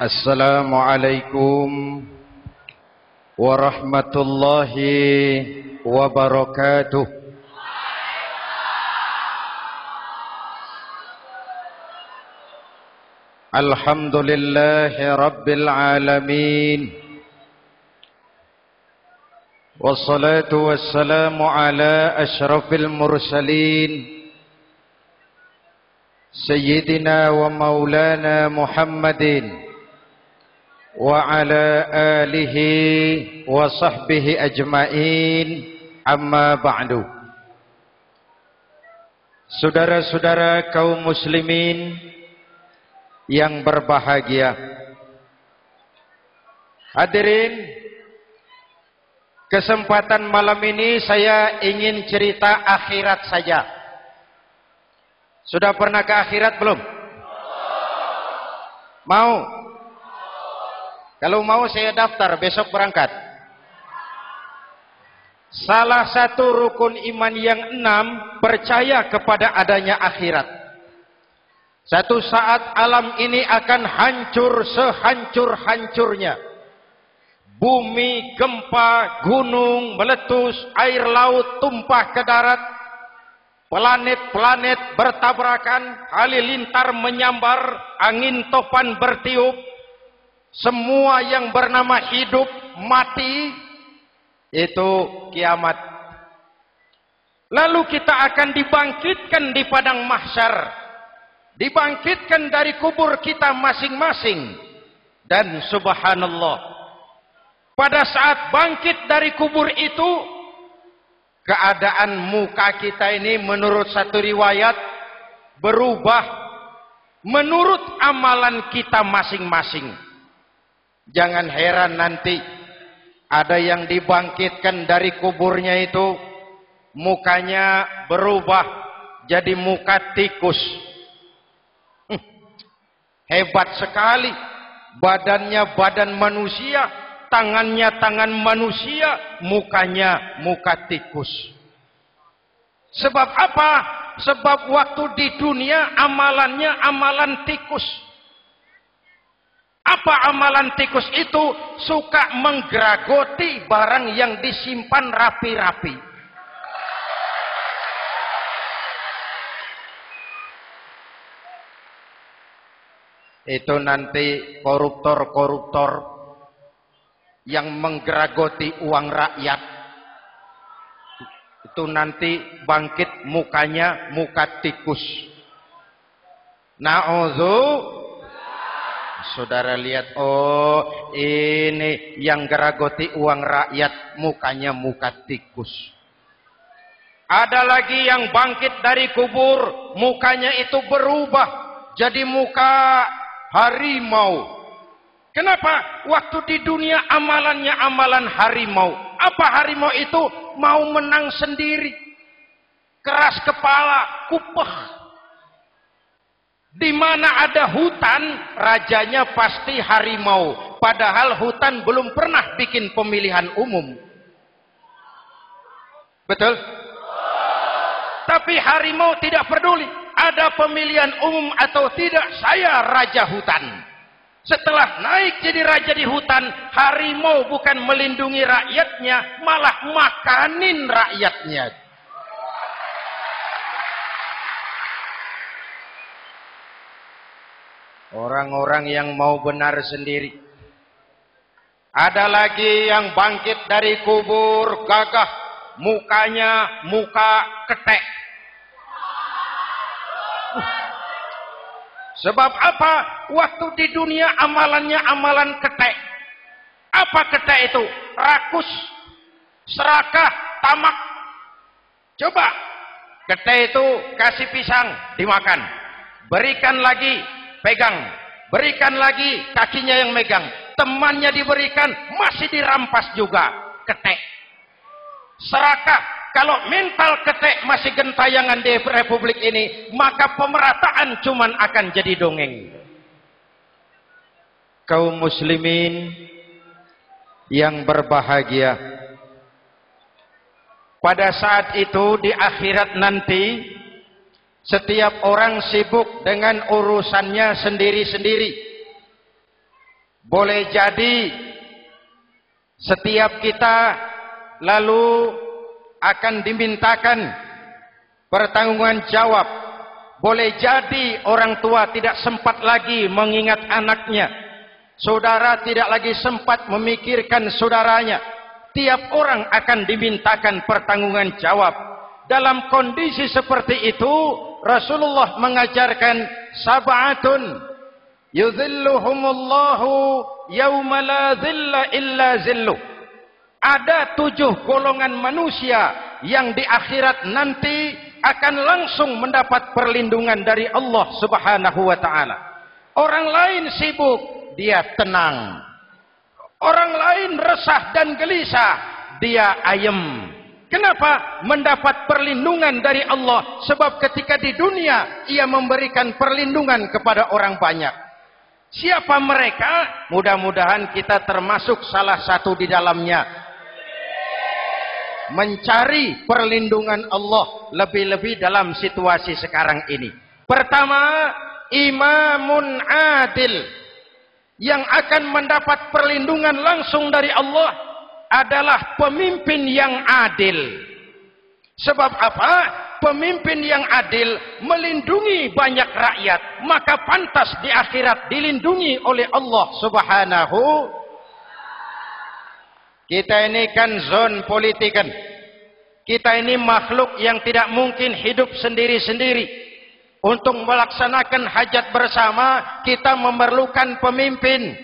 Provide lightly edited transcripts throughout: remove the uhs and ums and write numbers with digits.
Assalamualaikum warahmatullahi wabarakatuh. Alhamdulillahi rabbil alamin. Wassalatu wassalamu ala asyrafil mursalin Sayyidina wa maulana Muhammadin wa ala alihi wa sahbihi ajma'in, amma ba'du. Saudara-saudara kaum muslimin yang berbahagia, hadirin, kesempatan malam ini saya ingin cerita akhirat saja. Sudah pernah ke akhirat belum? Mau? Kalau mau saya daftar, besok berangkat. Salah satu rukun iman yang 6, percaya kepada adanya akhirat. Satu saat alam ini akan hancur sehancur-hancurnya. Bumi, gempa, gunung, meletus, air laut tumpah ke darat. Planet-planet bertabrakan, halilintar menyambar, angin topan bertiup. Semua yang bernama hidup, mati, itu kiamat. Lalu kita akan dibangkitkan di padang mahsyar, dibangkitkan dari kubur kita masing-masing. Dan subhanallah, pada saat bangkit dari kubur itu, keadaan muka kita ini menurut satu riwayat berubah menurut amalan kita masing-masing. Jangan heran nanti ada yang dibangkitkan dari kuburnya itu mukanya berubah jadi muka tikus. Hebat sekali. Badannya badan manusia, tangannya tangan manusia, mukanya muka tikus. Sebab apa? Sebab waktu di dunia amalannya amalan tikus. Apa amalan tikus itu? Suka menggeragoti barang yang disimpan rapi-rapi. Itu nanti koruptor-koruptor yang menggeragoti uang rakyat. Itu nanti bangkit mukanya muka tikus. Na'udzu. Saudara lihat, oh ini yang geragoti uang rakyat, mukanya muka tikus. Ada lagi yang bangkit dari kubur, mukanya itu berubah jadi muka harimau. Kenapa? Waktu di dunia amalannya amalan harimau. Apa harimau itu? Mau menang sendiri, keras kepala, kupeh. Di mana ada hutan, rajanya pasti harimau. Padahal hutan belum pernah bikin pemilihan umum. Betul? Tapi harimau tidak peduli. Ada pemilihan umum atau tidak, saya raja hutan. Setelah naik jadi raja di hutan, harimau bukan melindungi rakyatnya, malah makanin rakyatnya. Orang-orang yang mau benar sendiri. Ada lagi yang bangkit dari kubur gagah, mukanya muka ketek. Sebab apa? Waktu di dunia amalannya amalan ketek. Apa ketek itu? Rakus, serakah, tamak. Coba, ketek itu kasih pisang, dimakan. Berikan lagi, pegang, berikan lagi, kakinya yang megang, temannya diberikan, masih dirampas juga. Ketek. Serakah, kalau mental ketek masih gentayangan di republik ini, maka pemerataan cuman akan jadi dongeng. Kaum muslimin yang berbahagia, pada saat itu di akhirat nanti, setiap orang sibuk dengan urusannya sendiri-sendiri. boleh jadi setiap kita lalu akan dimintakan pertanggungjawaban jawab. Boleh jadi orang tua tidak sempat lagi mengingat anaknya, saudara tidak lagi sempat memikirkan saudaranya. Tiap orang akan dimintakan pertanggungjawaban jawab. Dalam kondisi seperti itu, Rasulullah mengajarkan sab'atun yudhilluhumullahu yawma la dhilla illa zilluh. Ada 7 golongan manusia yang di akhirat nanti akan langsung mendapat perlindungan dari Allah Subhanahu wa taala. Orang lain sibuk, dia tenang. Orang lain resah dan gelisah, dia ayem. Kenapa? Mendapat perlindungan dari Allah. Sebab ketika di dunia ia memberikan perlindungan kepada orang banyak. Siapa mereka? Mudah-mudahan kita termasuk salah satu di dalamnya. Mencari perlindungan Allah lebih-lebih dalam situasi sekarang ini. Pertama, imamun adil. Yang akan mendapat perlindungan langsung dari Allah adalah pemimpin yang adil. Sebab apa? Pemimpin yang adil melindungi banyak rakyat, maka pantas di akhirat dilindungi oleh Allah Subhanahu. Kita ini kan zon politikan. Kita ini makhluk yang tidak mungkin hidup sendiri-sendiri. Untuk melaksanakan hajat bersama, kita memerlukan pemimpin.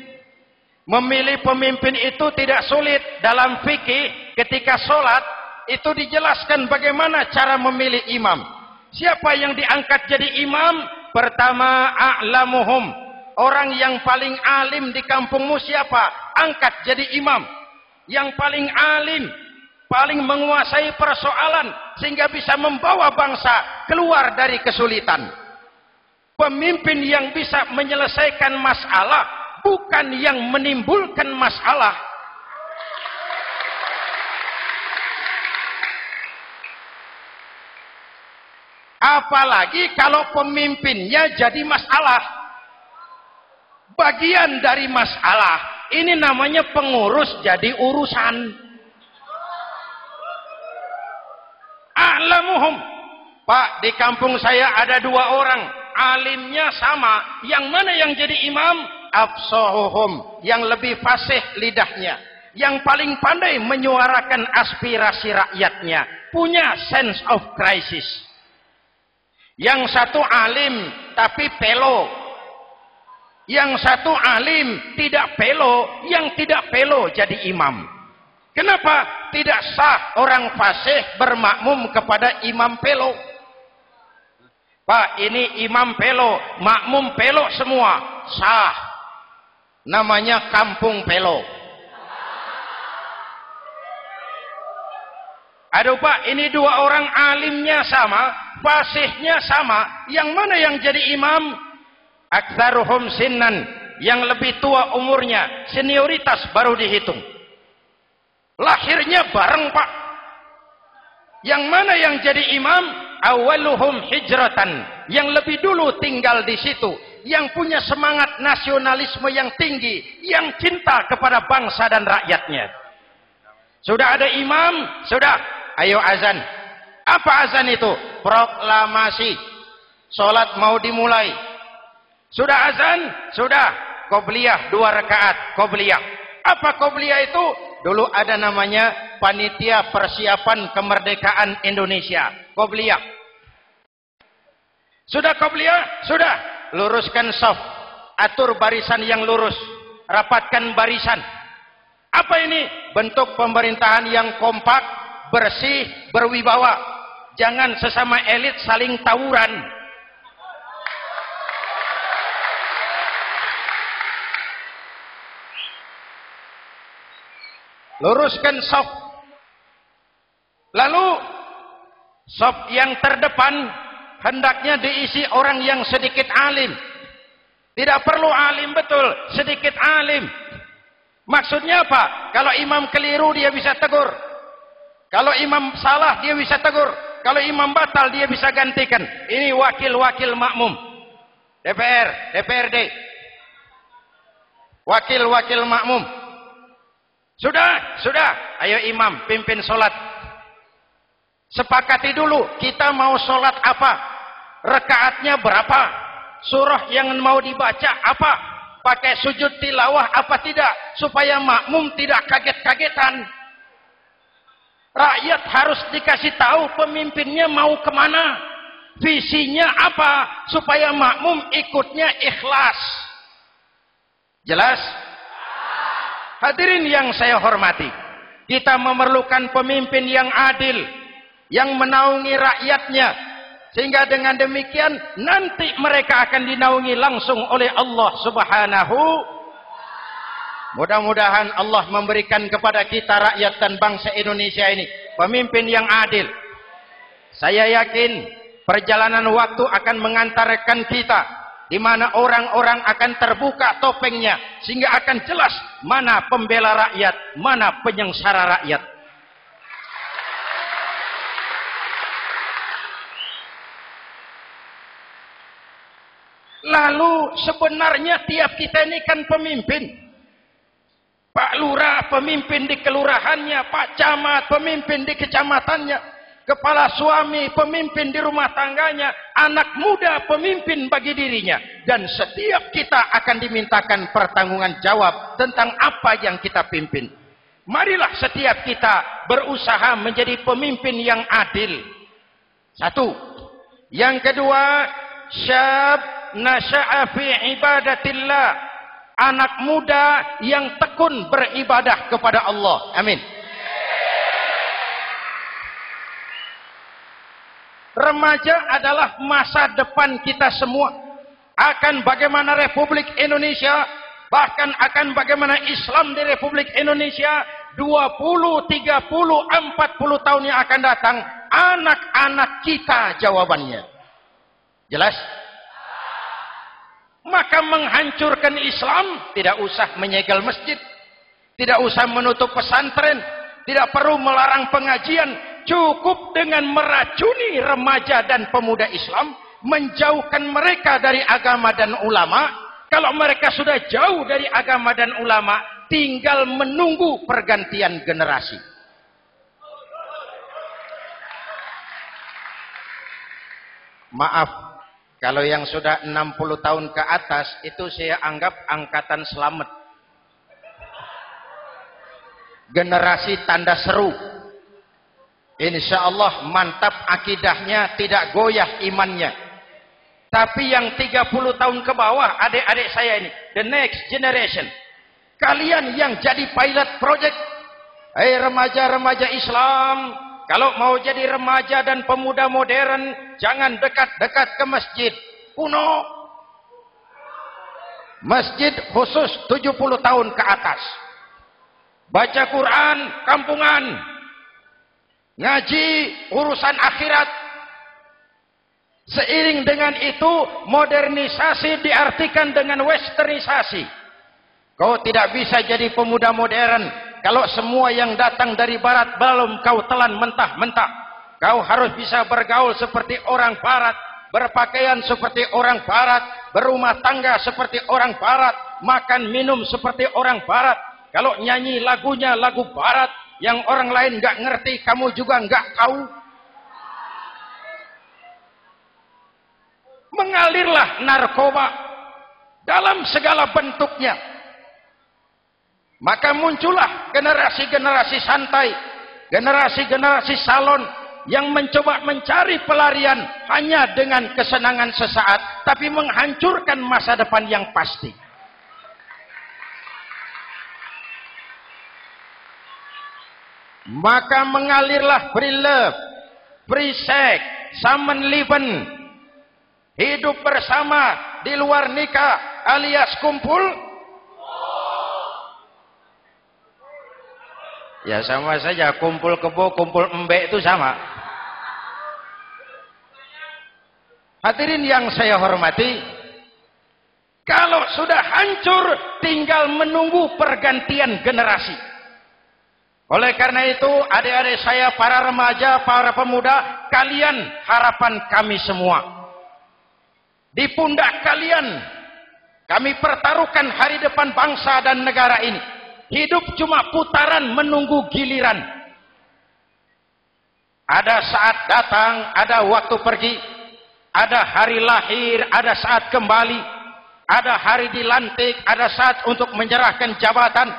Memilih pemimpin itu tidak sulit. Dalam fikih, ketika sholat, itu dijelaskan bagaimana cara memilih imam. Siapa yang diangkat jadi imam? Pertama, a'lamuhum. Orang yang paling alim di kampungmu siapa? Angkat jadi imam. Yang paling alim, paling menguasai persoalan sehingga bisa membawa bangsa keluar dari kesulitan. Pemimpin yang bisa menyelesaikan masalah, bukan yang menimbulkan masalah. Apalagi kalau pemimpinnya jadi masalah, bagian dari masalah. Ini namanya pengurus jadi urusan. A'lamuhum. Pak, di kampung saya ada 2 orang, alimnya sama. Yang mana yang jadi imam? Afsahuhum, yang lebih fasih lidahnya, yang paling pandai menyuarakan aspirasi rakyatnya, punya sense of crisis. Yang satu alim tapi pelo. Yang satu alim tidak pelo, yang tidak pelo jadi imam. Kenapa? Tidak sah orang fasih bermakmum kepada imam pelo. Pak, ini imam pelo, makmum pelo semua. Sah. Namanya kampung pelo. Aduh Pak, ini 2 orang alimnya sama, fasihnya sama. Yang mana yang jadi imam? Aktsaruhum sinnan, yang lebih tua umurnya, senioritas baru dihitung. Lahirnya bareng Pak. Yang mana yang jadi imam? Awaluhum hijratan, yang lebih dulu tinggal di situ, yang punya semangat nasionalisme yang tinggi, yang cinta kepada bangsa dan rakyatnya. Sudah ada imam, sudah, ayo azan. Apa azan itu? Proklamasi. Salat mau dimulai. Sudah azan? Sudah. Qobliyah 2 rakaat. Qobliyah. Apa qobliyah itu? Dulu ada namanya Panitia Persiapan Kemerdekaan Indonesia. Qobliyah. Sudah qobliyah? Sudah. Luruskan shaf. Atur barisan yang lurus. Rapatkan barisan. Apa ini? Bentuk pemerintahan yang kompak, bersih, berwibawa. Jangan sesama elit saling tawuran. Luruskan shaf. Lalu shaf yang terdepan hendaknya diisi orang yang sedikit alim. Tidak perlu alim betul, sedikit alim. Maksudnya apa? Kalau imam keliru dia bisa tegur. Kalau imam salah dia bisa tegur. Kalau imam batal dia bisa gantikan. Ini wakil-wakil makmum. DPR, DPRD. wakil-wakil makmum. Sudah. Ayo imam, pimpin sholat. Sepakati dulu, kita mau sholat apa? Rakaatnya berapa? Surah yang mau dibaca apa? Pakai sujud tilawah apa tidak? Supaya makmum tidak kaget-kagetan. Rakyat harus dikasih tahu pemimpinnya mau kemana. Visinya apa? Supaya makmum ikutnya ikhlas. Jelas? Hadirin yang saya hormati, kita memerlukan pemimpin yang adil, yang menaungi rakyatnya, sehingga dengan demikian nanti mereka akan dinaungi langsung oleh Allah Subhanahu. Mudah-mudahan Allah memberikan kepada kita rakyat dan bangsa Indonesia ini pemimpin yang adil. Saya yakin perjalanan waktu akan mengantarkan kita di mana orang-orang akan terbuka topengnya, sehingga akan jelas mana pembela rakyat, mana penyengsara rakyat. Lalu sebenarnya tiap kita ini kan pemimpin. Pak Lurah pemimpin di kelurahannya, Pak Camat pemimpin di kecamatannya, kepala suami pemimpin di rumah tangganya, anak muda pemimpin bagi dirinya, dan setiap kita akan dimintakan pertanggungan jawab tentang apa yang kita pimpin. Marilah setiap kita berusaha menjadi pemimpin yang adil. Satu. Yang kedua, syab nasya'a fi ibadatillah, anak muda yang tekun beribadah kepada Allah. Amin. Remaja adalah masa depan kita semua. Akan bagaimana Republik Indonesia, bahkan akan bagaimana Islam di Republik Indonesia 20, 30, 40 tahun yang akan datang, anak-anak kita jawabannya. Jelas? Maka menghancurkan Islam tidak usah menyegel masjid, tidak usah menutup pesantren, tidak perlu melarang pengajian, cukup dengan meracuni remaja dan pemuda Islam, menjauhkan mereka dari agama dan ulama. Kalau mereka sudah jauh dari agama dan ulama, tinggal menunggu pergantian generasi. Maaf, kalau yang sudah 60 tahun ke atas, itu saya anggap angkatan selamat. Generasi tanda seru. Insya Allah mantap akidahnya, tidak goyah imannya. Tapi yang 30 tahun ke bawah, adik-adik saya ini, the next generation, kalian yang jadi pilot project. Hei remaja-remaja Islam, kalau mau jadi remaja dan pemuda modern, jangan dekat-dekat ke masjid kuno. Masjid khusus 70 tahun ke atas. Baca Quran kampungan, ngaji urusan akhirat. Seiring dengan itu, modernisasi diartikan dengan westernisasi. Kau tidak bisa jadi pemuda modern kalau semua yang datang dari barat belum kau telan mentah-mentah. Kau harus bisa bergaul seperti orang barat, berpakaian seperti orang barat, berumah tangga seperti orang barat, makan minum seperti orang barat. Kalau nyanyi lagunya lagu barat yang orang lain nggak ngerti, kamu juga nggak tahu. Mengalirlah narkoba dalam segala bentuknya. Maka muncullah generasi-generasi santai, generasi-generasi salon yang mencoba mencari pelarian hanya dengan kesenangan sesaat, tapi menghancurkan masa depan yang pasti. Maka mengalirlah free love, free sex, Samenleben, hidup bersama di luar nikah alias kumpul. Ya sama saja, kumpul kebo, kumpul embek itu sama. Hadirin yang saya hormati, kalau sudah hancur tinggal menunggu pergantian generasi. Oleh karena itu, adik-adik saya, para remaja, para pemuda, kalian harapan kami semua. Di pundak kalian Kami pertaruhkan hari depan bangsa dan negara ini. Hidup cuma putaran menunggu giliran. Ada saat datang, ada waktu pergi. Ada hari lahir, ada saat kembali. Ada hari dilantik, ada saat untuk menyerahkan jabatan.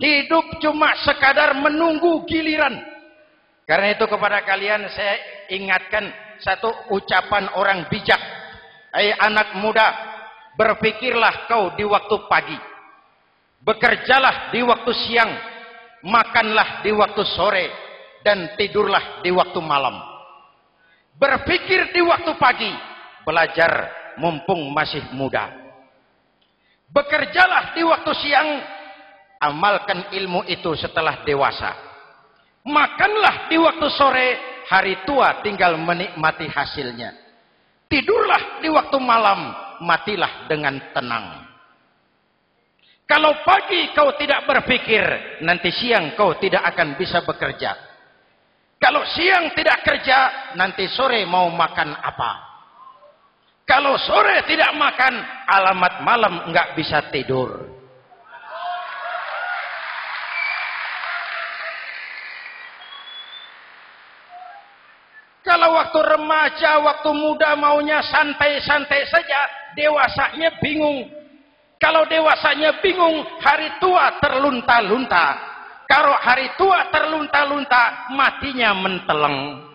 Hidup cuma sekadar menunggu giliran. Karena itu kepada kalian saya ingatkan satu ucapan orang bijak. Hai anak muda, berpikirlah kau di waktu pagi. Bekerjalah di waktu siang. Makanlah di waktu sore. Dan tidurlah di waktu malam. Berpikir di waktu pagi. Belajar mumpung masih muda. Bekerjalah di waktu siang. Amalkan ilmu itu setelah dewasa. Makanlah di waktu sore. Hari tua tinggal menikmati hasilnya. Tidurlah di waktu malam. Matilah dengan tenang. Kalau pagi kau tidak berpikir, nanti siang kau tidak akan bisa bekerja. Kalau siang tidak kerja, nanti sore mau makan apa? Kalau sore tidak makan, alamat malam enggak bisa tidur. Kalau waktu remaja, waktu muda maunya santai-santai saja, dewasanya bingung. Kalau dewasanya bingung, hari tua terlunta-lunta. Kalau hari tua terlunta-lunta, matinya menteleng.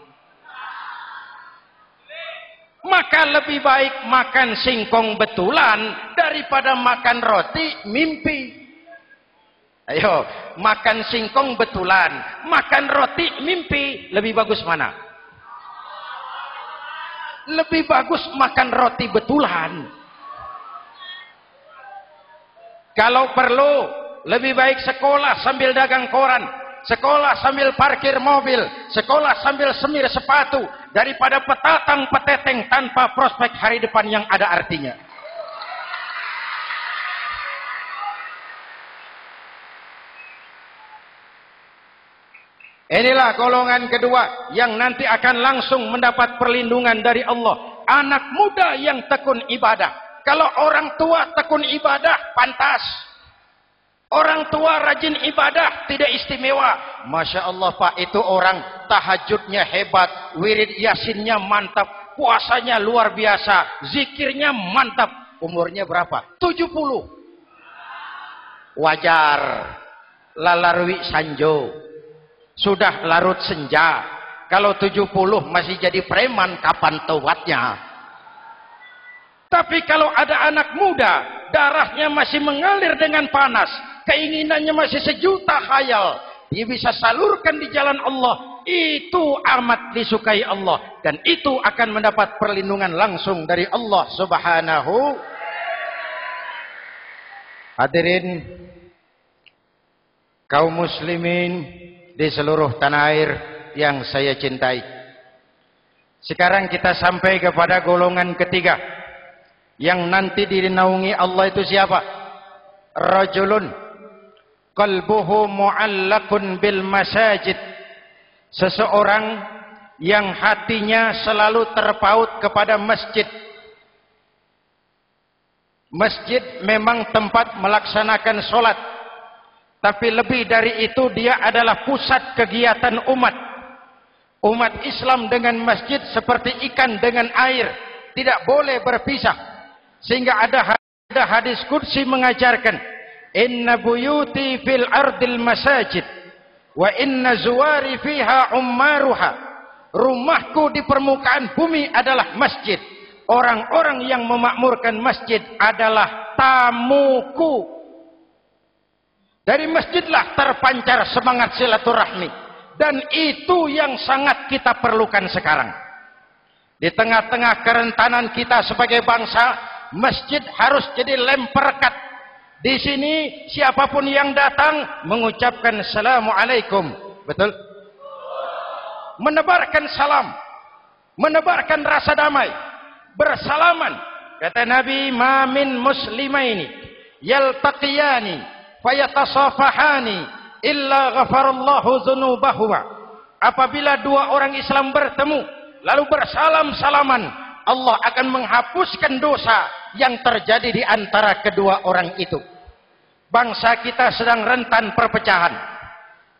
Maka lebih baik makan singkong betulan daripada makan roti mimpi. Ayo, makan singkong betulan, makan roti mimpi, lebih bagus mana? Lebih bagus makan roti betulan. Kalau perlu, lebih baik sekolah sambil dagang koran, sekolah sambil parkir mobil, sekolah sambil semir sepatu, daripada petatang peteteng tanpa prospek hari depan yang ada artinya. Inilah golongan kedua yang nanti akan langsung mendapat perlindungan dari Allah. Anak muda yang tekun ibadah. Kalau orang tua tekun ibadah, pantas. Orang tua rajin ibadah, tidak istimewa. Masya Allah Pak, itu orang tahajudnya hebat, wirid yasinnya mantap, puasanya luar biasa, zikirnya mantap. Umurnya berapa? 70. Wajar. Lalarwi sanjo. Sudah larut senja. Kalau 70 masih jadi preman, kapan taubatnya? Tapi kalau ada anak muda, darahnya masih mengalir dengan panas, keinginannya masih sejuta khayal, dia bisa salurkan di jalan Allah, itu amat disukai Allah, dan itu akan mendapat perlindungan langsung dari Allah Subhanahu. Hadirin kaum muslimin di seluruh tanah air yang saya cintai, sekarang kita sampai kepada golongan ketiga yang nanti dinaungi Allah. Itu siapa? Rajulun qalbuhu mu'allakun bil masajid. Seseorang yang hatinya selalu terpaut kepada masjid. Masjid memang tempat melaksanakan sholat, tapi lebih dari itu dia adalah pusat kegiatan umat. Umat Islam dengan masjid seperti ikan dengan air, tidak boleh berpisah. Sehingga ada hadis qudsi mengajarkan, inna buyuti fil ardil masajid wa inna zuwari fiha ummaruha. Rumahku di permukaan bumi adalah masjid. Orang-orang yang memakmurkan masjid adalah tamuku. Dari masjidlah terpancar semangat silaturahmi, dan itu yang sangat kita perlukan sekarang. Di tengah-tengah kerentanan kita sebagai bangsa, masjid harus jadi lem perekat. Di sini siapapun yang datang mengucapkan assalamualaikum, betul? Menebarkan salam, menebarkan rasa damai, bersalaman. Kata Nabi, ma min muslimaini yaltaqiyani fayatasafahani illa ghafarallahu dzunubahuma. Apabila dua orang Islam bertemu lalu bersalam-salaman, Allah akan menghapuskan dosa yang terjadi di antara kedua orang itu. Bangsa kita sedang rentan perpecahan.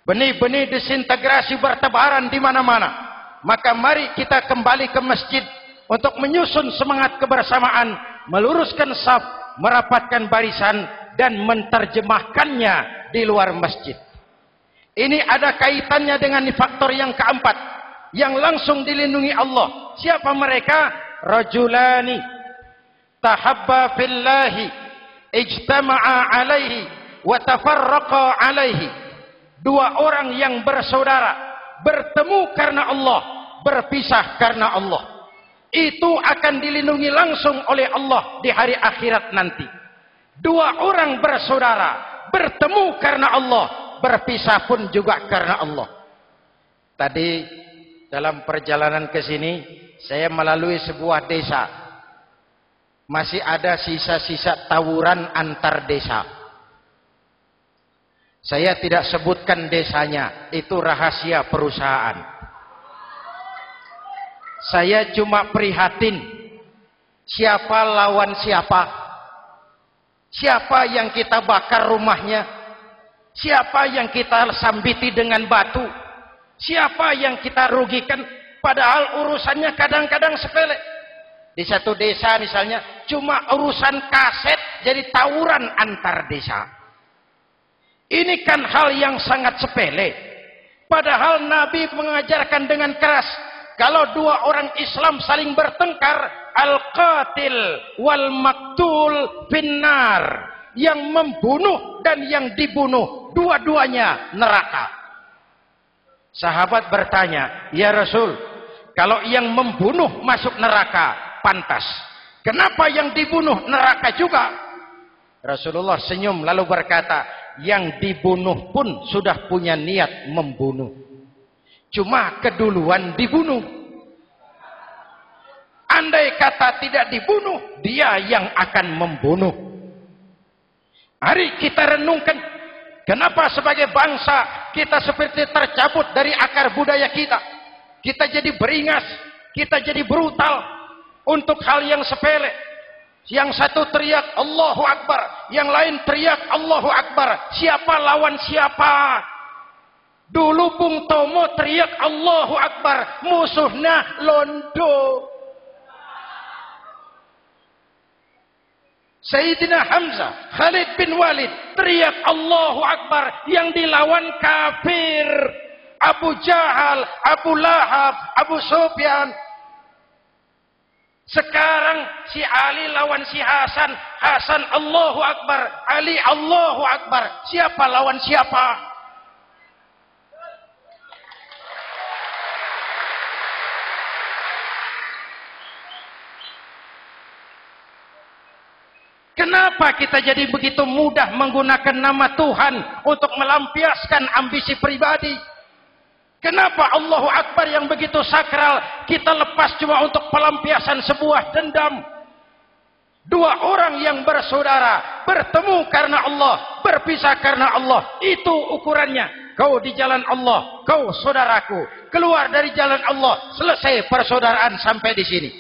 Benih-benih disintegrasi bertebaran di mana-mana. Maka mari kita kembali ke masjid untuk menyusun semangat kebersamaan, meluruskan saf, merapatkan barisan, dan menerjemahkannya di luar masjid. Ini ada kaitannya dengan faktor yang keempat, yang langsung dilindungi Allah. Siapa mereka? Rajulani tahabba fillahi ijtama'a alaihi wa tafarraqa alaihi. Dua orang yang bersaudara, bertemu karena Allah, berpisah karena Allah. Itu akan dilindungi langsung oleh Allah di hari akhirat nanti. Dua orang bersaudara, bertemu karena Allah, berpisah pun juga karena Allah. Tadi dalam perjalanan ke sini, saya melalui sebuah desa. Masih ada sisa-sisa tawuran antar desa. Saya tidak sebutkan desanya, itu rahasia perusahaan. Saya cuma prihatin, siapa lawan siapa? Siapa yang kita bakar rumahnya? Siapa yang kita sambiti dengan batu? Siapa yang kita rugikan? Padahal urusannya kadang-kadang sepele. Di satu desa misalnya, cuma urusan kaset jadi tawuran antar desa. Ini kan hal yang sangat sepele. Padahal Nabi mengajarkan dengan keras, kalau dua orang Islam saling bertengkar, al-qatil wal maktul finnar. Yang membunuh dan yang dibunuh, dua-duanya neraka. Sahabat bertanya, ya Rasul, kalau yang membunuh masuk neraka, pantas. Kenapa yang dibunuh neraka juga? Rasulullah senyum lalu berkata, yang dibunuh pun sudah punya niat membunuh. Cuma keduluan dibunuh. Andai kata tidak dibunuh, dia yang akan membunuh. Mari kita renungkan, kenapa sebagai bangsa kita seperti tercabut dari akar budaya kita. Kita jadi beringas, kita jadi brutal untuk hal yang sepele. Yang satu teriak Allahu Akbar, yang lain teriak Allahu Akbar. Siapa lawan siapa? Dulu Bung Tomo teriak Allahu Akbar, musuhnya londo. Sayyidina Hamzah, Khalid bin Walid teriak Allahu Akbar, yang dilawan kafir. Abu Jahal, Abu Lahab, Abu Sufyan. Sekarang si Ali lawan si Hasan, Hasan Allahu Akbar, Ali Allahu Akbar. Siapa lawan siapa? Kenapa kita jadi begitu mudah menggunakan nama Tuhan untuk melampiaskan ambisi pribadi? Kenapa Allahu Akbar yang begitu sakral kita lepas cuma untuk pelampiasan sebuah dendam? Dua orang yang bersaudara bertemu karena Allah, berpisah karena Allah. Itu ukurannya. Kau di jalan Allah, kau saudaraku. Keluar dari jalan Allah, selesai persaudaraan sampai di sini.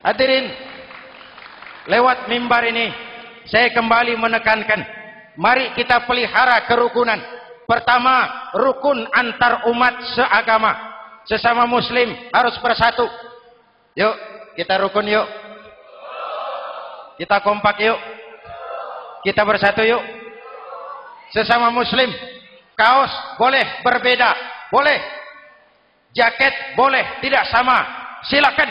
Hadirin, lewat mimbar ini saya kembali menekankan, mari kita pelihara kerukunan. Pertama, rukun antar umat seagama. Sesama muslim harus bersatu. Yuk, kita rukun yuk. Kita kompak yuk. Kita bersatu yuk. Sesama muslim, kaos boleh berbeda, boleh. Jaket boleh tidak sama, silakan.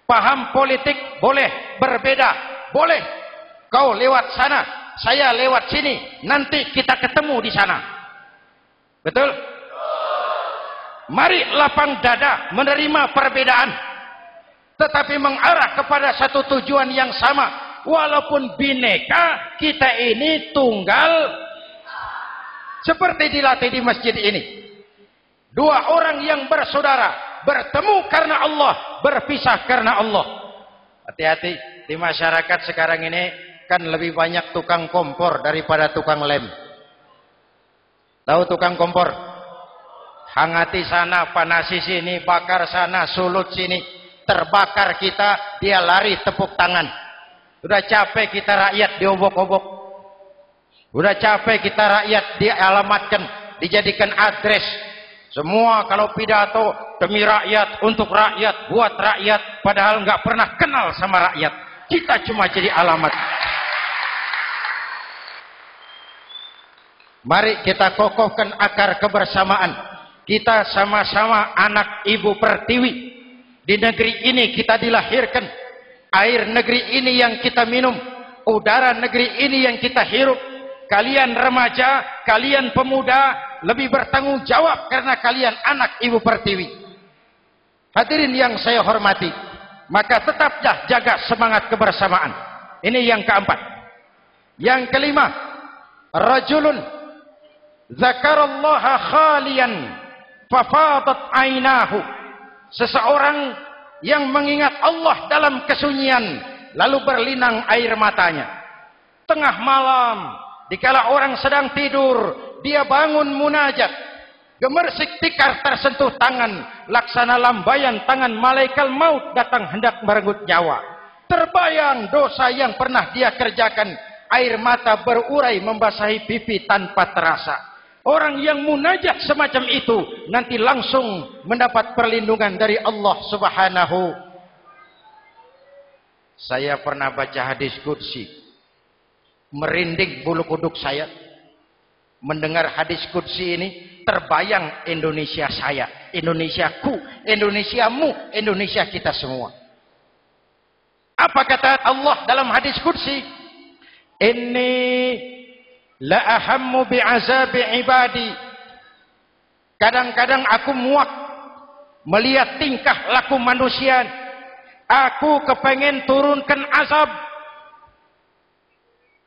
Paham politik boleh berbeda, boleh. Kau lewat sana, saya lewat sini, nanti kita ketemu di sana. Betul? Mari lapang dada menerima perbedaan, tetapi mengarah kepada satu tujuan yang sama. Walaupun bineka, kita ini tunggal. Seperti dilatih di masjid ini. Dua orang yang bersaudara, bertemu karena Allah, berpisah karena Allah. Hati-hati, di masyarakat sekarang ini kan lebih banyak tukang kompor daripada tukang lem. Tahu tukang kompor? Hangati sana, panasi sini, bakar sana, sulut sini. Terbakar kita, dia lari tepuk tangan. Udah capek kita rakyat diobok-obok. Udah capek kita rakyat dialamatkan, dijadikan address. Semua kalau pidato demi rakyat, untuk rakyat, buat rakyat, padahal nggak pernah kenal sama rakyat. Kita cuma jadi alamat. Mari kita kokohkan akar kebersamaan. Kita sama-sama anak Ibu Pertiwi. Di negeri ini kita dilahirkan. Air negeri ini yang kita minum. Udara negeri ini yang kita hirup. Kalian remaja, kalian pemuda, lebih bertanggung jawab karena kalian anak Ibu Pertiwi. Hadirin yang saya hormati, maka tetaplah jaga semangat kebersamaan. Ini yang keempat. Yang kelima, rajulun zakarallaha khalian fafadat ainahu. Seseorang yang mengingat Allah dalam kesunyian, lalu berlinang air matanya. Tengah malam, dikala orang sedang tidur, dia bangun munajat. Gemersik tikar tersentuh tangan, laksana lambaian tangan malaikat maut datang hendak merenggut nyawa. Terbayang dosa yang pernah dia kerjakan, air mata berurai membasahi pipi tanpa terasa. Orang yang munajat semacam itu nanti langsung mendapat perlindungan dari Allah Subhanahu. Saya pernah baca hadis qudsi, merinding bulu kuduk saya mendengar hadis qudsi ini. Terbayang Indonesia saya, Indonesiaku, Indonesiamu, Indonesia kita semua. Apa kata Allah dalam hadis qudsi? Inni la ahammu bi'azabi ibadi. Kadang-kadang aku muak melihat tingkah laku manusia. Aku kepengen turunkan azab.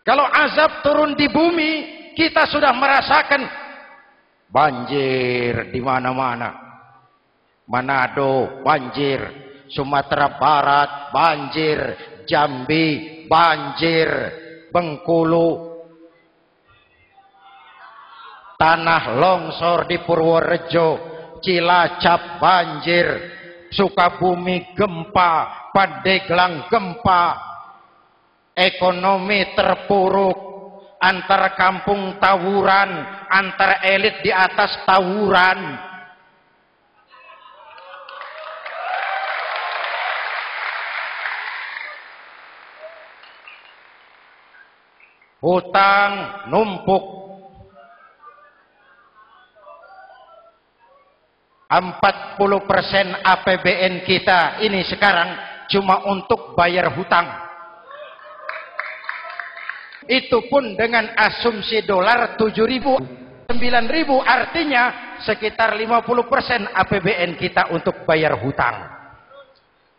Kalau azab turun di bumi, kita sudah merasakan banjir di mana-mana. Manado banjir, Sumatera Barat banjir, Jambi banjir, Bengkulu, tanah longsor di Purworejo, Cilacap banjir, Sukabumi gempa, Pandeglang gempa, ekonomi terpuruk, antar kampung tawuran, antar elit di atas tawuran. Hutang numpuk. 40% APBN kita ini sekarang cuma untuk bayar hutang. Itu pun dengan asumsi dolar 7.000, 9.000, artinya sekitar 50% APBN kita untuk bayar hutang.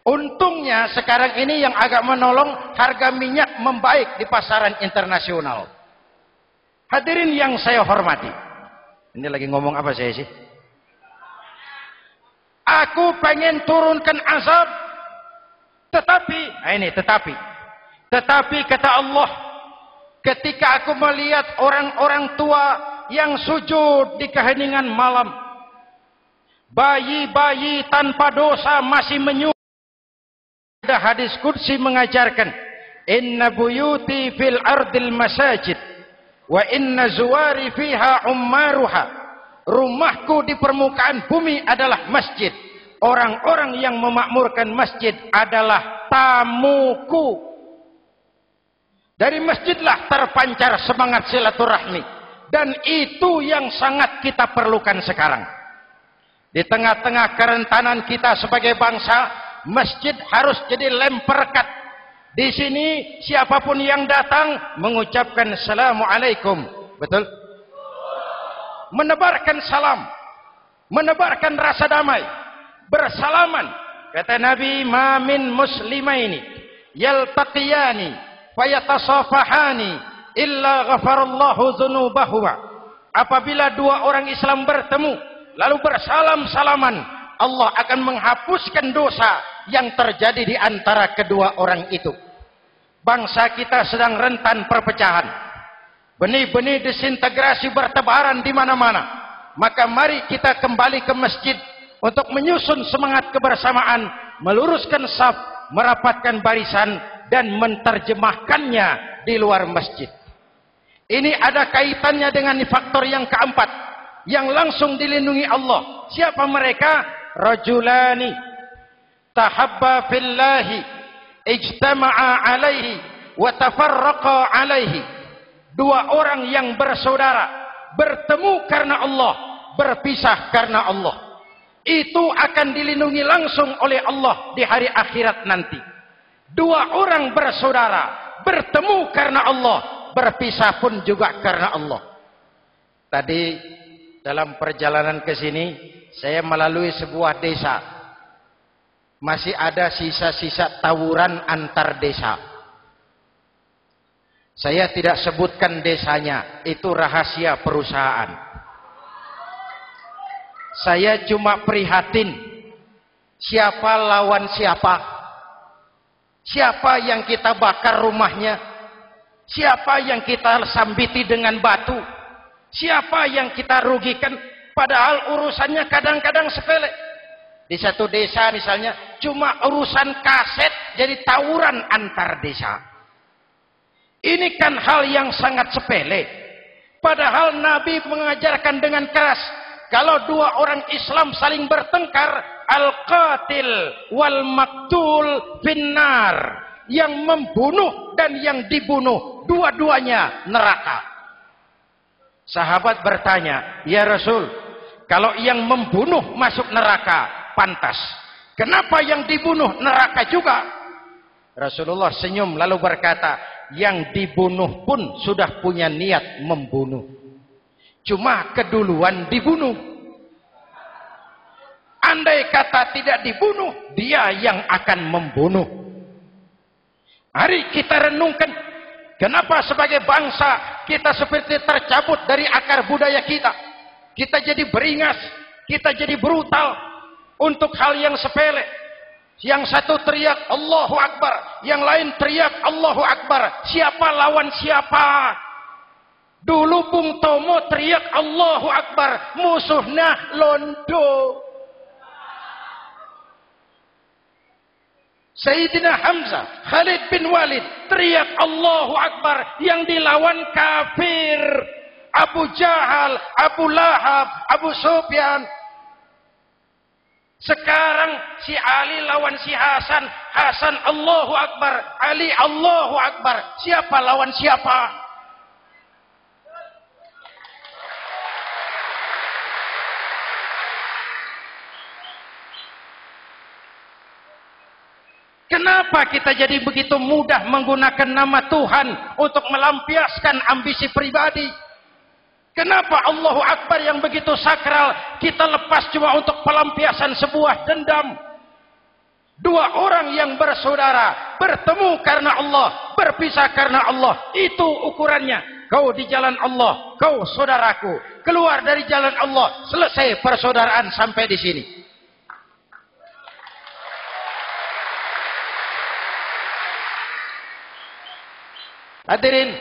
Untungnya sekarang ini yang agak menolong, harga minyak membaik di pasaran internasional. Hadirin yang saya hormati, ini lagi ngomong apa saya sih? Aku pengen turunkan azab, tetapi kata Allah, ketika aku melihat orang-orang tua yang sujud di keheningan malam, bayi-bayi tanpa dosa masih menyujud. Ada hadis qudsi mengajarkan, inna buyuti fil ardil masajid wa inna zuwari fiha ummaruha. Rumahku di permukaan bumi adalah masjid. Orang-orang yang memakmurkan masjid adalah tamuku. Dari masjidlah terpancar semangat silaturahmi. Dan itu yang sangat kita perlukan sekarang. Di tengah-tengah kerentanan kita sebagai bangsa, masjid harus jadi lem perekat. Di sini siapapun yang datang mengucapkan assalamualaikum. Betul? Menebarkan salam, menebarkan rasa damai, bersalaman. Kata Nabi, ma min muslimaini yaltaqiyani fayatasafahani illa ghafarallahu dzunubahuma. Apabila dua orang Islam bertemu lalu bersalam-salaman, Allah akan menghapuskan dosa yang terjadi di antara kedua orang itu. Bangsa kita sedang rentan perpecahan. Benih-benih disintegrasi bertebaran di mana-mana. Maka mari kita kembali ke masjid untuk menyusun semangat kebersamaan, meluruskan saf, merapatkan barisan, dan menerjemahkannya di luar masjid. Ini ada kaitannya dengan faktor yang keempat, yang langsung dilindungi Allah. Siapa mereka? Rajulani tahabba fillahi ijtama'a alaihi wa tafarraqa alaihi. Dua orang yang bersaudara, bertemu karena Allah, berpisah karena Allah. Itu akan dilindungi langsung oleh Allah di hari akhirat nanti. Dua orang bersaudara, bertemu karena Allah, berpisah pun juga karena Allah. Tadi dalam perjalanan ke sini, saya melalui sebuah desa. Masih ada sisa-sisa tawuran antar desa. Saya tidak sebutkan desanya, itu rahasia perusahaan. Saya cuma prihatin, siapa lawan siapa. Siapa yang kita bakar rumahnya? Siapa yang kita sambiti dengan batu? Siapa yang kita rugikan? Padahal urusannya kadang-kadang sepele. Di satu desa misalnya, cuma urusan kaset jadi tawuran antar desa. Ini kan hal yang sangat sepele. Padahal Nabi mengajarkan dengan keras, kalau dua orang Islam saling bertengkar, al-qatil wal maktul finnar. Yang membunuh dan yang dibunuh, dua-duanya neraka. Sahabat bertanya, ya Rasul, kalau yang membunuh masuk neraka, pantas. Kenapa yang dibunuh neraka juga? Rasulullah senyum lalu berkata, yang dibunuh pun sudah punya niat membunuh. Cuma keduluan dibunuh. Andai kata tidak dibunuh, dia yang akan membunuh. Mari kita renungkan, kenapa sebagai bangsa kita seperti tercabut dari akar budaya kita. Kita jadi beringas, kita jadi brutal untuk hal yang sepele. Yang satu teriak Allahu Akbar, yang lain teriak Allahu Akbar. Siapa lawan siapa? Dulu Bung Tomo teriak Allahu Akbar, musuhnya londo. Sayyidina Hamzah, Khalid bin Walid teriak Allahu Akbar, yang dilawan kafir. Abu Jahal, Abu Lahab, Abu Sufyan. Sekarang si Ali lawan si Hasan, Hasan Allahu Akbar, Ali Allahu Akbar. Siapa lawan siapa? Kenapa kita jadi begitu mudah menggunakan nama Tuhan untuk melampiaskan ambisi pribadi? Kenapa Allahu Akbar yang begitu sakral kita lepas cuma untuk pelampiasan sebuah dendam? Dua orang yang bersaudara, bertemu karena Allah, berpisah karena Allah. Itu ukurannya. Kau di jalan Allah, kau saudaraku. Keluar dari jalan Allah, selesai persaudaraan sampai di sini. Hadirin,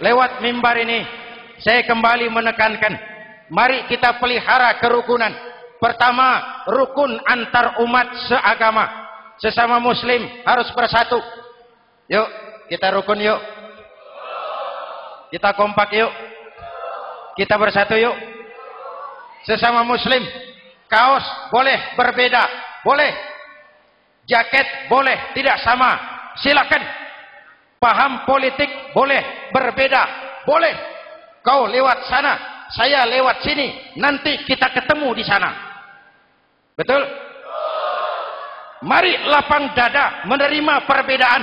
lewat mimbar ini saya kembali menekankan, mari kita pelihara kerukunan. Pertama, rukun antar umat seagama. Sesama muslim harus bersatu. Yuk, kita rukun yuk. Kita kompak yuk. Kita bersatu yuk. Sesama muslim, kaos boleh berbeda, boleh. Jaket boleh tidak sama, silakan. Paham politik boleh berbeda, boleh. Kau lewat sana, saya lewat sini, nanti kita ketemu di sana. Betul? Mari lapang dada menerima perbedaan,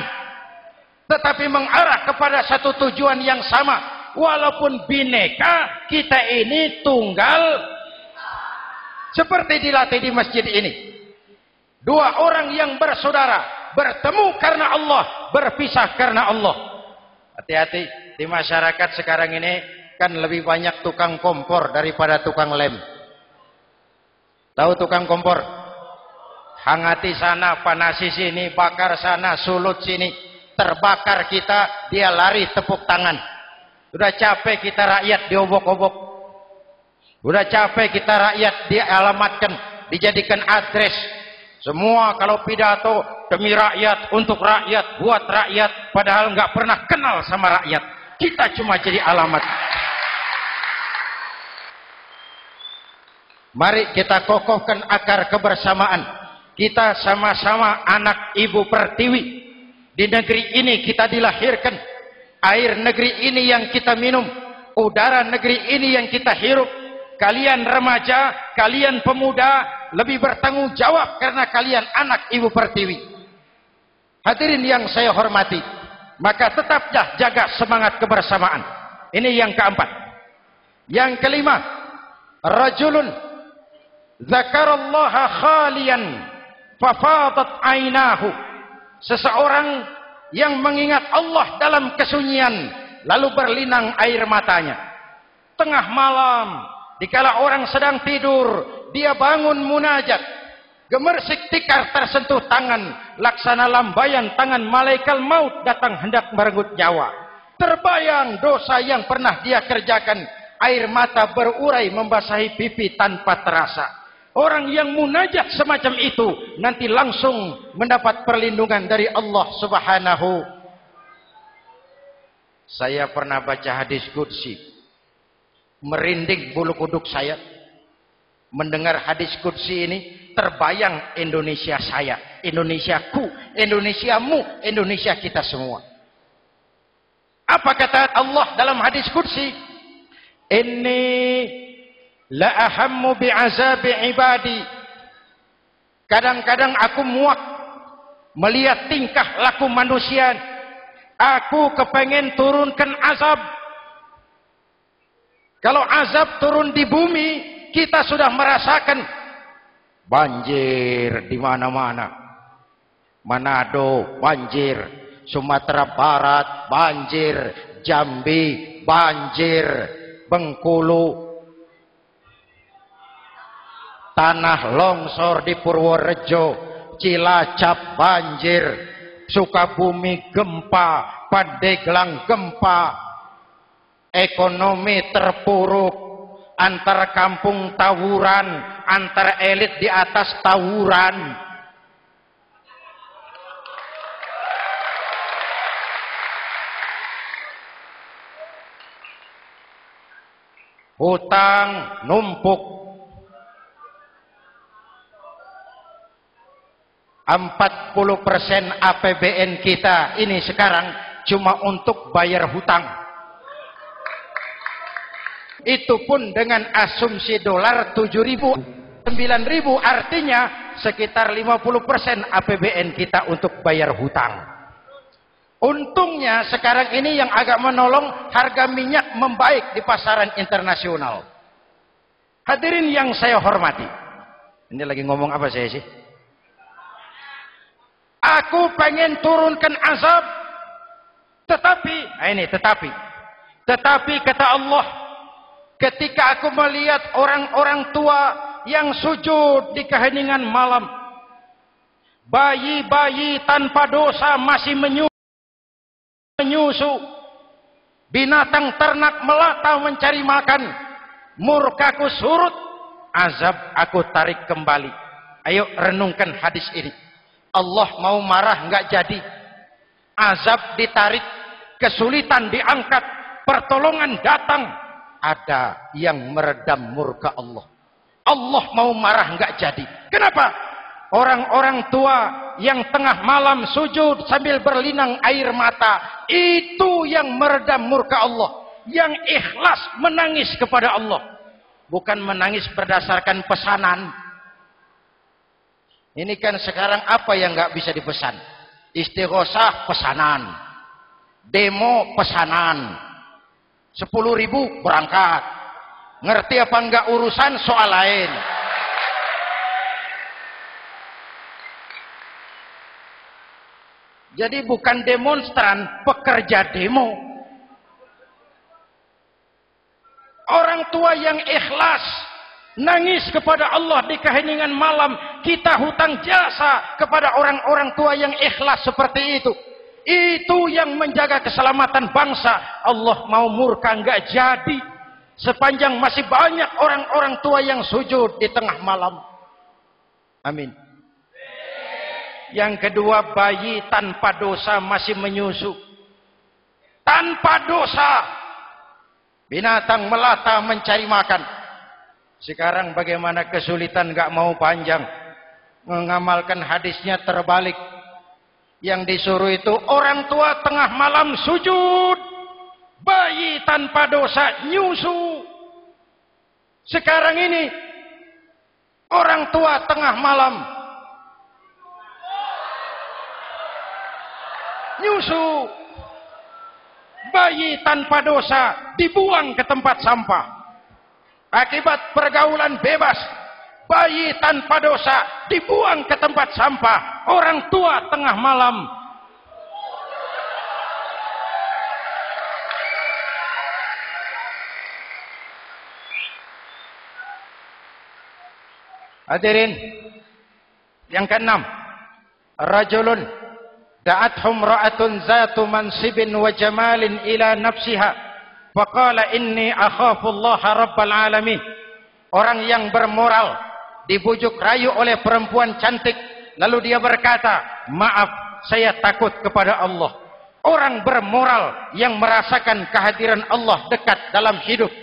tetapi mengarah kepada satu tujuan yang sama. Walaupun bineka, kita ini tunggal. Seperti dilatih di masjid ini. Dua orang yang bersaudara, bertemu karena Allah, berpisah karena Allah. Hati-hati, di masyarakat sekarang ini kan lebih banyak tukang kompor daripada tukang lem. Tahu tukang kompor? Hangati sana, panasi sini, bakar sana, sulut sini. Terbakar kita, dia lari tepuk tangan. Sudah capek kita rakyat diobok-obok. Udah capek kita rakyat dialamatkan, dijadikan address. Semua kalau pidato demi rakyat, untuk rakyat, buat rakyat, padahal nggak pernah kenal sama rakyat. Kita cuma jadi alamat. Mari kita kokohkan akar kebersamaan. Kita sama-sama anak Ibu Pertiwi. Di negeri ini kita dilahirkan. Air negeri ini yang kita minum. Udara negeri ini yang kita hirup. Kalian remaja, kalian pemuda, lebih bertanggung jawab karena kalian anak Ibu Pertiwi. Hadirin yang saya hormati, maka tetaplah jaga semangat kebersamaan. Ini yang keempat. Yang kelima, rajulun zakarallaha khalian fafadat ainahu. Seseorang yang mengingat Allah dalam kesunyian, lalu berlinang air matanya. Tengah malam, dikala orang sedang tidur, dia bangun munajat. Gemersik tikar tersentuh tangan, laksana lambaian tangan malaikat maut datang hendak merenggut nyawa. Terbayang dosa yang pernah dia kerjakan, air mata berurai membasahi pipi tanpa terasa. Orang yang munajat semacam itu nanti langsung mendapat perlindungan dari Allah Subhanahu. Saya pernah baca hadis qudsi, merinding bulu kuduk saya mendengar hadis qudsi ini. Terbayang Indonesia saya, Indonesiaku, Indonesiamu, Indonesia kita semua. Apa kata Allah dalam hadis qudsi? Inni la ahammu bi'azabi ibadi. Kadang-kadang aku muak melihat tingkah laku manusia. Aku kepengen turunkan azab. Kalau azab turun di bumi, kita sudah merasakan banjir di mana-mana. Manado banjir, Sumatera Barat banjir, Jambi banjir, Bengkulu, tanah longsor di Purworejo, Cilacap banjir, Sukabumi gempa, Pandeglang gempa, ekonomi terpuruk, antar kampung tawuran, antar elit di atas tawuran. Hutang numpuk. 40% APBN kita ini sekarang cuma untuk bayar hutang. Itu pun dengan asumsi dolar 7.000, 9.000, artinya sekitar 50% APBN kita untuk bayar hutang. Untungnya sekarang ini yang agak menolong, harga minyak membaik di pasaran internasional. Hadirin yang saya hormati, ini lagi ngomong apa saya sih? Aku pengen turunkan azab, tetapi kata Allah, ketika aku melihat orang-orang tua yang sujud di keheningan malam, bayi-bayi tanpa dosa masih menyusu, binatang ternak melata mencari makan, murkaku surut, azab aku tarik kembali. Ayo renungkan hadis ini. Allah mau marah nggak jadi, azab ditarik, kesulitan diangkat, pertolongan datang, ada yang meredam murka Allah. Allah mau marah nggak jadi. Kenapa? Orang-orang tua yang tengah malam sujud sambil berlinang air mata, itu yang meredam murka Allah. Yang ikhlas menangis kepada Allah, bukan menangis berdasarkan pesanan. Ini kan sekarang apa yang nggak bisa dipesan? Istighosah pesanan, demo pesanan, 10.000 berangkat. Ngerti apa enggak urusan soal lain. Jadi bukan demonstran, pekerja demo. Orang tua yang ikhlas nangis kepada Allah di keheningan malam, kita hutang jasa kepada orang-orang tua yang ikhlas seperti itu. Itu yang menjaga keselamatan bangsa. Allah mau murka nggak jadi. sepanjang masih banyak orang-orang tua yang sujud di tengah malam. Amin. Yang kedua, bayi tanpa dosa masih menyusu. Tanpa dosa. Binatang melata mencari makan. Sekarang bagaimana kesulitan, gak mau panjang. Mengamalkan hadisnya terbalik. Yang disuruh itu orang tua tengah malam sujud. Bayi tanpa dosa nyusu. Sekarang ini orang tua tengah malam nyusu. Bayi tanpa dosa dibuang ke tempat sampah. Akibat pergaulan bebas, bayi tanpa dosa dibuang ke tempat sampah. Orang tua tengah malam hadirin. Yang keenam, rajulun da'athum ra'atun zatu mansibin wa jamalin ila nafsiha faqala inni akhafu Allah rabbal alamin. Orang yang bermoral dibujuk rayu oleh perempuan cantik, lalu dia berkata, maaf, saya takut kepada Allah. Orang bermoral yang merasakan kehadiran Allah dekat dalam hidup.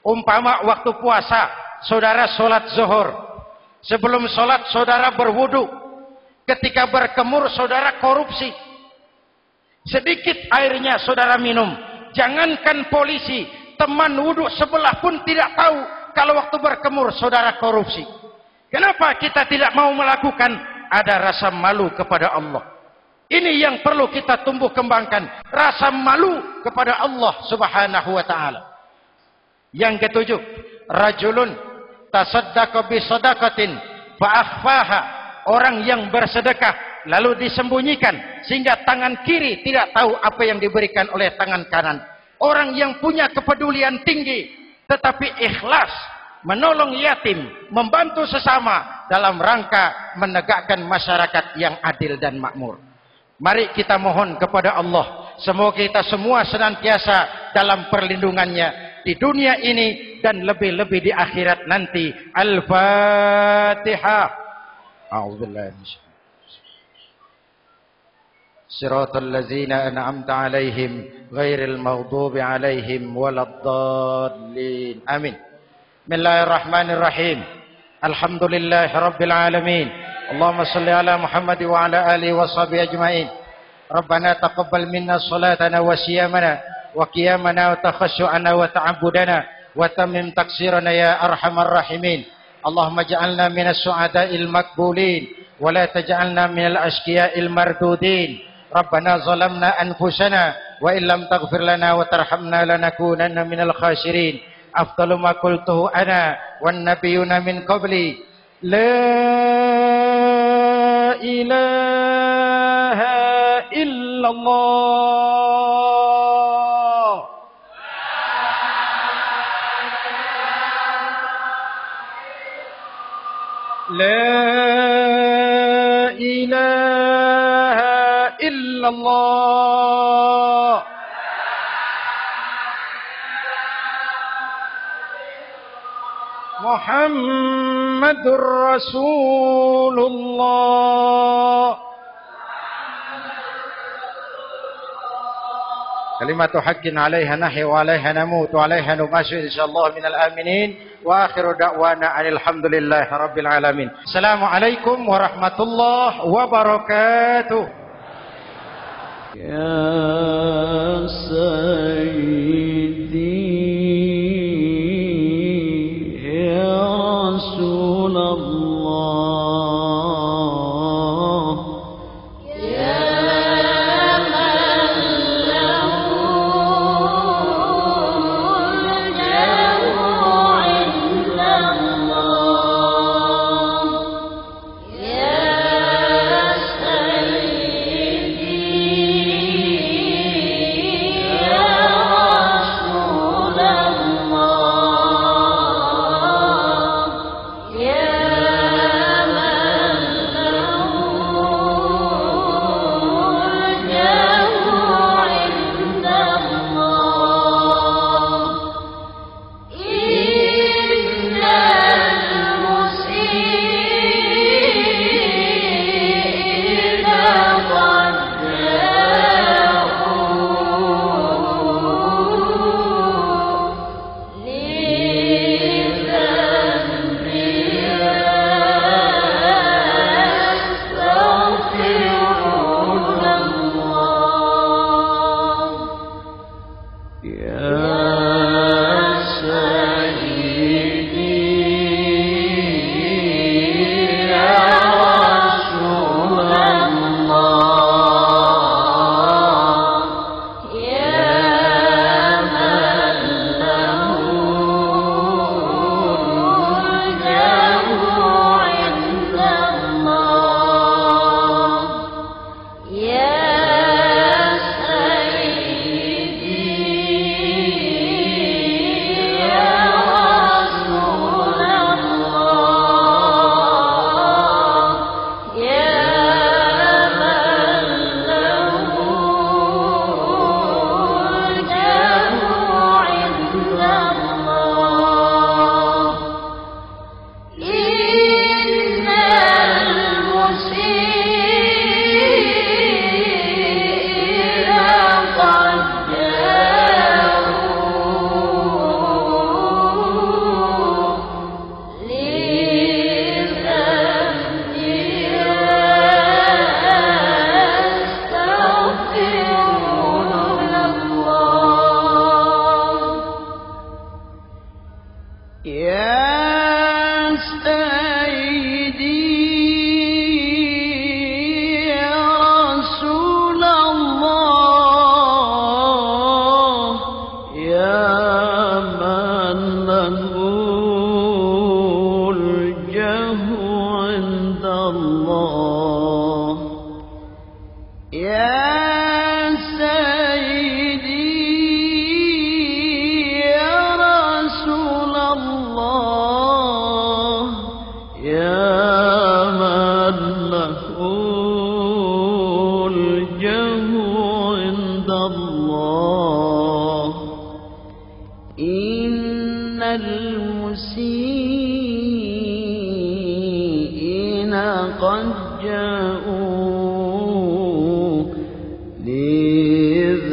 Umpama waktu puasa, saudara sholat zuhur. Sebelum sholat saudara berwudu. Ketika berkemur saudara korupsi. Sedikit airnya saudara minum. Jangankan polisi, teman wudu sebelah pun tidak tahu kalau waktu berkemur saudara korupsi. Kenapa kita tidak mau melakukan? Ada rasa malu kepada Allah. Ini yang perlu kita tumbuh kembangkan. Rasa malu kepada Allah subhanahu wa ta'ala. Yang ketujuh, rajulun tasaddaqa bi sadaqatin fa akhfaha. Orang yang bersedekah lalu disembunyikan sehingga tangan kiri tidak tahu apa yang diberikan oleh tangan kanan. Orang yang punya kepedulian tinggi tetapi ikhlas menolong yatim, membantu sesama dalam rangka menegakkan masyarakat yang adil dan makmur. Mari kita mohon kepada Allah, semoga kita semua senantiasa dalam perlindungannya di dunia ini dan lebih-lebih di akhirat nanti. Al-Fatihah. A'udzubillahi Siratal ladzina an'amta 'alaihim ghairil maghdubi 'alaihim waladdallin. Amin. Bismillahirrahmanirrahim. Alhamdulillahirabbil alamin. Allahumma shalli ala Muhammad wa ala alihi wa sahbihi ajmain. Rabbana taqabbal minna salatana wa siyamana wa qiyamana wa takhashu'ana wa ta'abbudana wa tammim taksirana ya arhamar rahimin. Allahumma ja'alna minas su'ada'il makbulin wa la taj'alna minal ashqiya'il mardudin. Rabbana zalamna anfusana wa illam taghfir lana wa tarhamna lanakunanna minal khasirin. Afdalu ma qultuhu ana wan nabiyyuna min qabli la ilaha illallah. La ilaha illallah. Muhammadur Rasulullah. Kalimatu haqqin 'alaiha nahya wa 'alaiha namut wa 'alaiha numashu insyaallah minal aminin wa akhiru da'wana alhamdulillahi rabbil alamin. Assalamualaikum warahmatullahi wabarakatuh. Ya sayyidi ya Rasulullah. Ya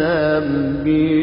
لذنب